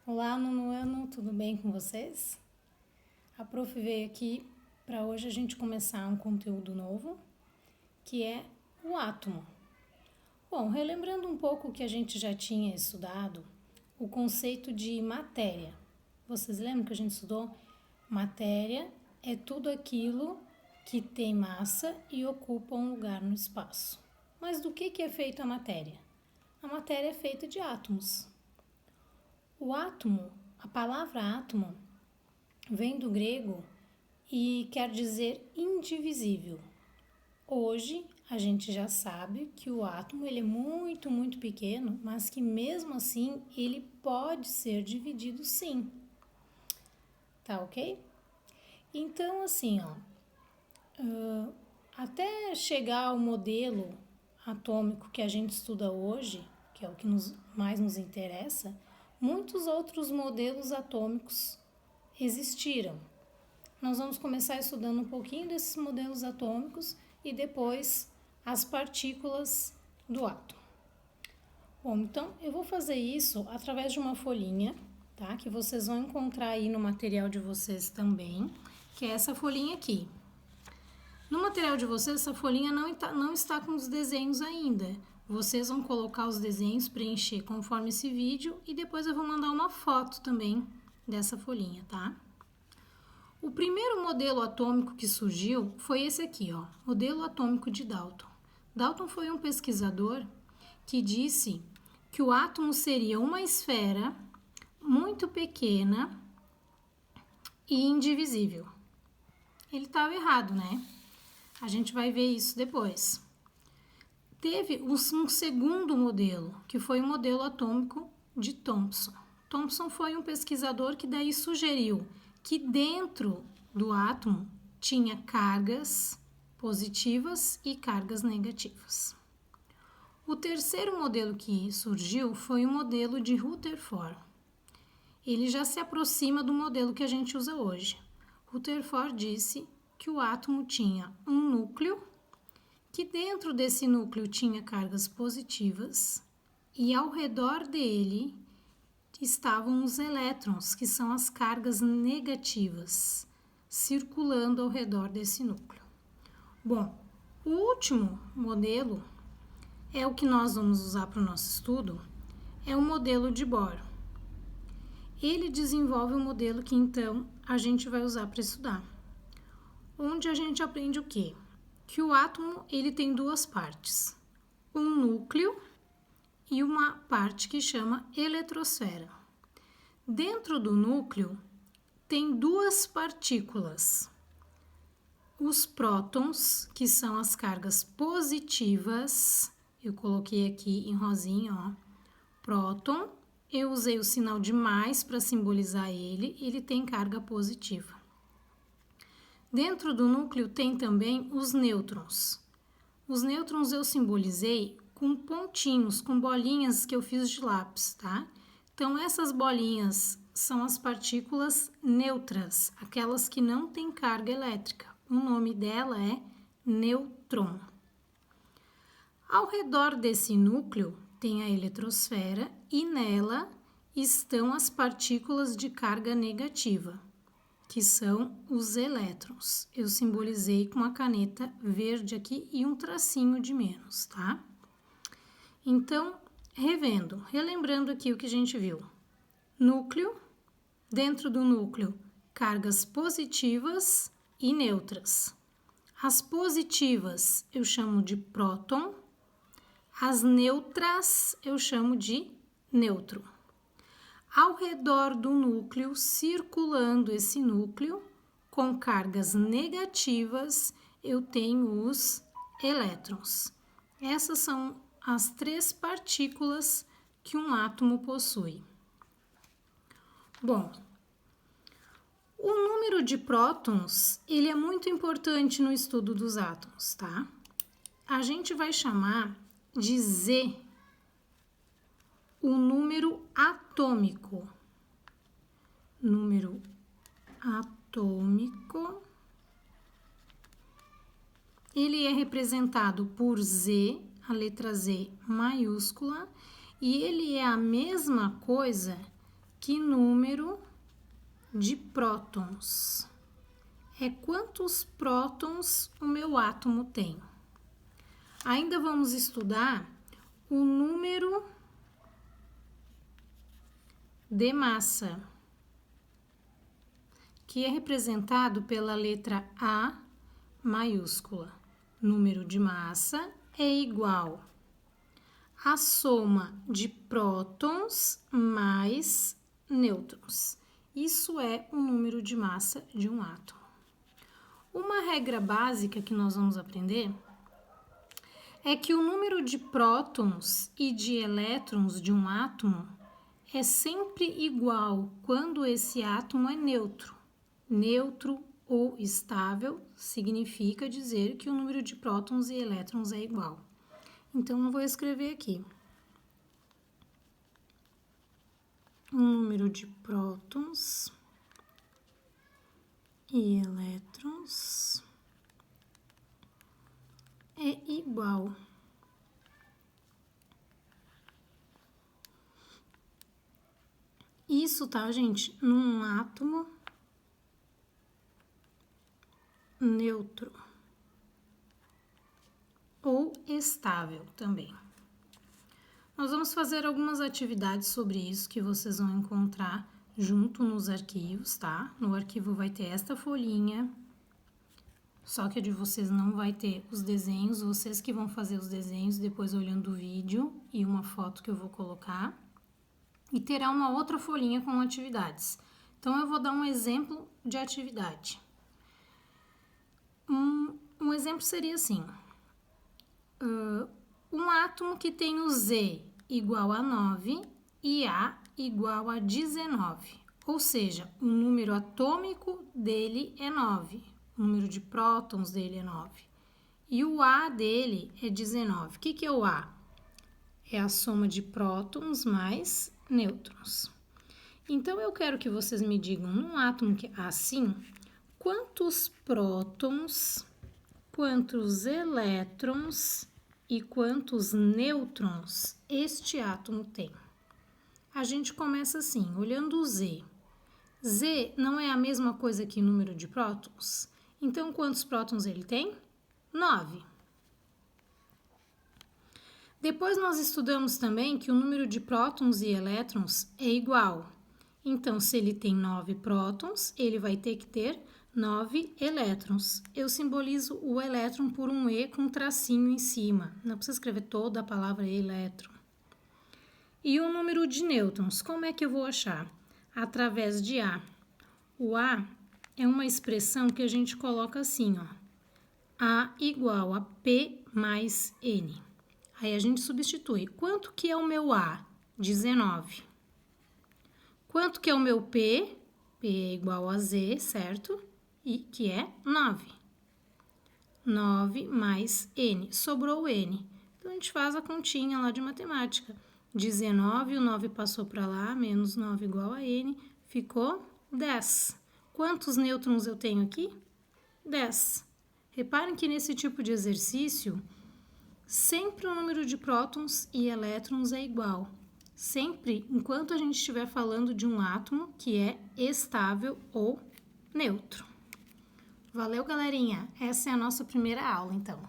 Olá, nono ano, tudo bem com vocês? A prof veio aqui para hoje a gente começar um conteúdo novo, que é o átomo. Bom, relembrando um pouco o que a gente já tinha estudado, o conceito de matéria. Vocês lembram que a gente estudou? Matéria é tudo aquilo que tem massa e ocupa um lugar no espaço. Mas do que é feita a matéria? A matéria é feita de átomos. O átomo, a palavra átomo, vem do grego e quer dizer indivisível. Hoje a gente já sabe que o átomo ele é muito pequeno, mas que mesmo assim ele pode ser dividido sim. Tá ok? Então assim, até chegar ao modelo atômico que a gente estuda hoje, que é o que mais nos interessa, muitos outros modelos atômicos existiram. Nós vamos começar estudando um pouquinho desses modelos atômicos e depois as partículas do átomo. Bom, então eu vou fazer isso através de uma folhinha, tá? Que vocês vão encontrar aí no material de vocês também, que é essa folhinha aqui. No material de vocês, essa folhinha não está com os desenhos ainda. Vocês vão colocar os desenhos, preencher conforme esse vídeo e depois eu vou mandar uma foto também dessa folhinha, tá? O primeiro modelo atômico que surgiu foi esse aqui, ó, modelo atômico de Dalton. Dalton foi um pesquisador que disse que o átomo seria uma esfera muito pequena e indivisível. Ele estava errado, né? A gente vai ver isso depois. Teve um segundo modelo, que foi o modelo atômico de Thomson. Thomson foi um pesquisador que daí sugeriu que dentro do átomo tinha cargas positivas e cargas negativas. O terceiro modelo que surgiu foi o modelo de Rutherford. Ele já se aproxima do modelo que a gente usa hoje. Rutherford disse que o átomo tinha um núcleo, que dentro desse núcleo tinha cargas positivas e ao redor dele estavam os elétrons, que são as cargas negativas, circulando ao redor desse núcleo. Bom, o último modelo é o que nós vamos usar para o nosso estudo, é o modelo de Bohr. Ele desenvolve um modelo que então a gente vai usar para estudar, onde a gente aprende o quê? Que o átomo ele tem duas partes, um núcleo e uma parte que chama eletrosfera. Dentro do núcleo tem duas partículas, os prótons, que são as cargas positivas, eu coloquei aqui em rosinha, ó, próton, eu usei o sinal de mais para simbolizar ele tem carga positiva. Dentro do núcleo tem também os nêutrons. Os nêutrons eu simbolizei com pontinhos, com bolinhas que eu fiz de lápis, tá? Então, essas bolinhas são as partículas neutras, aquelas que não têm carga elétrica. O nome dela é nêutron. Ao redor desse núcleo tem a eletrosfera e nela estão as partículas de carga negativa, que são os elétrons. Eu simbolizei com a caneta verde aqui e um tracinho de menos, tá? Então, relembrando aqui o que a gente viu. Núcleo, dentro do núcleo, cargas positivas e neutras. As positivas eu chamo de próton, as neutras eu chamo de nêutron. Ao redor do núcleo, circulando esse núcleo, com cargas negativas, eu tenho os elétrons. Essas são as três partículas que um átomo possui. Bom, o número de prótons, ele é muito importante no estudo dos átomos, tá? A gente vai chamar de Z o número atômico. Número atômico. Ele é representado por Z, a letra Z maiúscula, e ele é a mesma coisa Que número de prótons? É quantos prótons o meu átomo tem. Ainda vamos estudar o número de massa, que é representado pela letra A maiúscula. Número de massa é igual à soma de prótons mais nêutrons. Isso é o número de massa de um átomo. Uma regra básica que nós vamos aprender é que o número de prótons e de elétrons de um átomo é sempre igual quando esse átomo é neutro. Neutro ou estável significa dizer que o número de prótons e elétrons é igual. Então, eu vou escrever aqui. O número de prótons e elétrons é igual isso, tá, gente? Num átomo neutro ou estável também. Nós vamos fazer algumas atividades sobre isso que vocês vão encontrar junto nos arquivos, tá? No arquivo vai ter esta folhinha, só que a de vocês não vai ter os desenhos, vocês que vão fazer os desenhos depois olhando o vídeo e uma foto que eu vou colocar. E terá uma outra folhinha com atividades. Então, eu vou dar um exemplo de atividade. Um exemplo seria assim, um átomo que tem o Z igual a 9 e A igual a 19, ou seja, o número atômico dele é 9, o número de prótons dele é 9, e o A dele é 19. O que é o A? É a soma de prótons mais nêutrons. Então, eu quero que vocês me digam, num átomo que é assim, quantos prótons, quantos elétrons e quantos nêutrons este átomo tem. A gente começa assim, olhando o Z. Z não é a mesma coisa que número de prótons? Então, quantos prótons ele tem? 9. Depois nós estudamos também que o número de prótons e elétrons é igual. Então, se ele tem 9 prótons, ele vai ter que ter 9 elétrons. Eu simbolizo o elétron por um E com um tracinho em cima. Não precisa escrever toda a palavra elétron. E o número de nêutrons, como é que eu vou achar? Através de A. O A é uma expressão que a gente coloca assim, ó. A igual a P mais N. Aí a gente substitui. Quanto que é o meu A? 19. Quanto que é o meu P? P é igual a Z, certo? E que é 9. 9 mais N. Sobrou o N. Então, a gente faz a continha lá de matemática. 19, o 9 passou para lá, menos 9 igual a N, ficou 10. Quantos nêutrons eu tenho aqui? 10. Reparem que nesse tipo de exercício, sempre o número de prótons e elétrons é igual. Sempre enquanto a gente estiver falando de um átomo que é estável ou neutro. Valeu, galerinha! Essa é a nossa primeira aula, então.